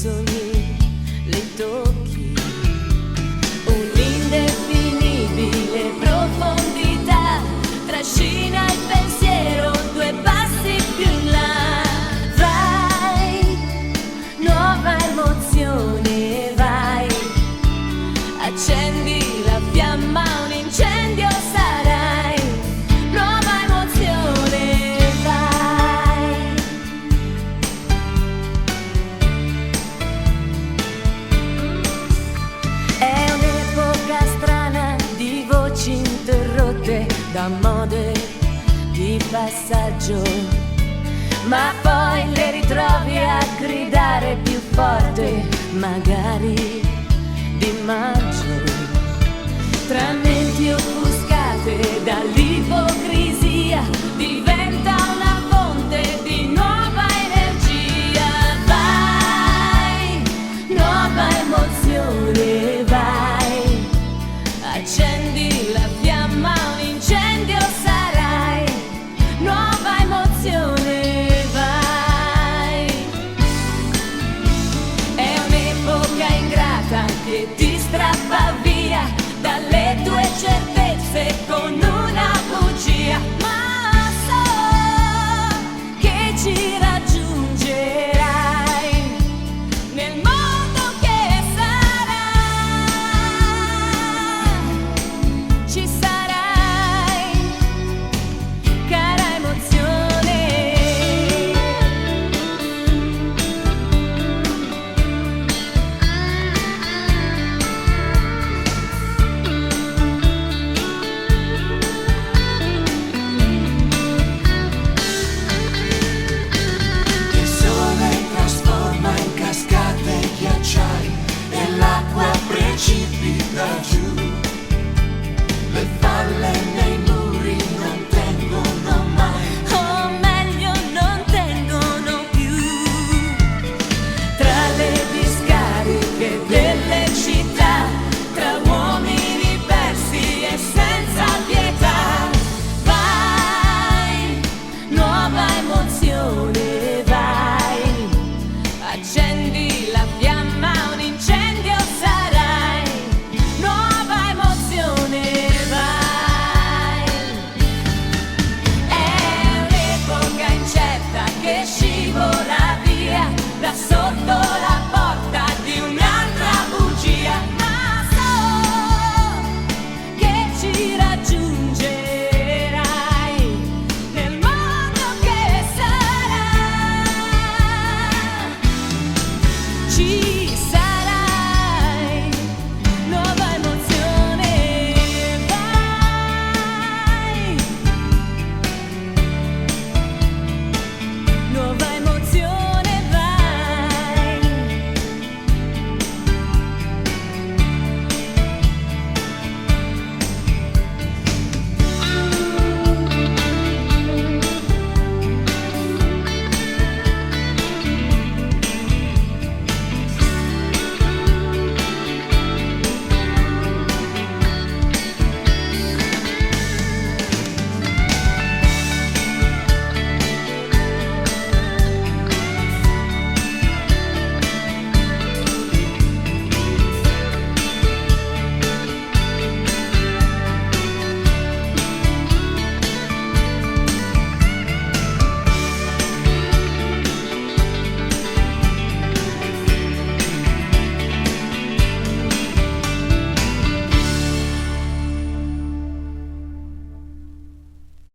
sogni li tocchi, un'indefinibile profondità trascina il pensiero 2 passi più in là. Vai, nuova emozione, vai, accendi la fiamma, un incendio sarai, nuova emozione, vai. È un'epoca strana di voci interrotte da mode di passaggio, ma poi le ritrovi a gridare più forte, magari di maggio, tra menti offuscate dall'ipocrisia, diventa una fonte di nuova energia. Vai, nuova emozione, vai, accendi la fiamma, un incendio sarai, nuova emozione, vai. È un'epoca ingrata che ti strappa via dalle tue certezze con una bugia, ma so che ci raggiungerai nel mondo che sarà, ci sarai, cara emozione. Il sole trasforma in cascate ghiacciai e l'acqua precipita giù. Le falle nei muri non tengono mai, O meglio non tengono più. Tra le discariche delle città, tra uomini persi e senza pietà, vai, nuova emozione, vai, accendi la fiamma, un incendio sarai, nuova emozione, vai. È un'epoca incerta che scivola via da sotto la porta di un'altra bugia, ma so che ci raggiungerai nel mondo che sarà, ci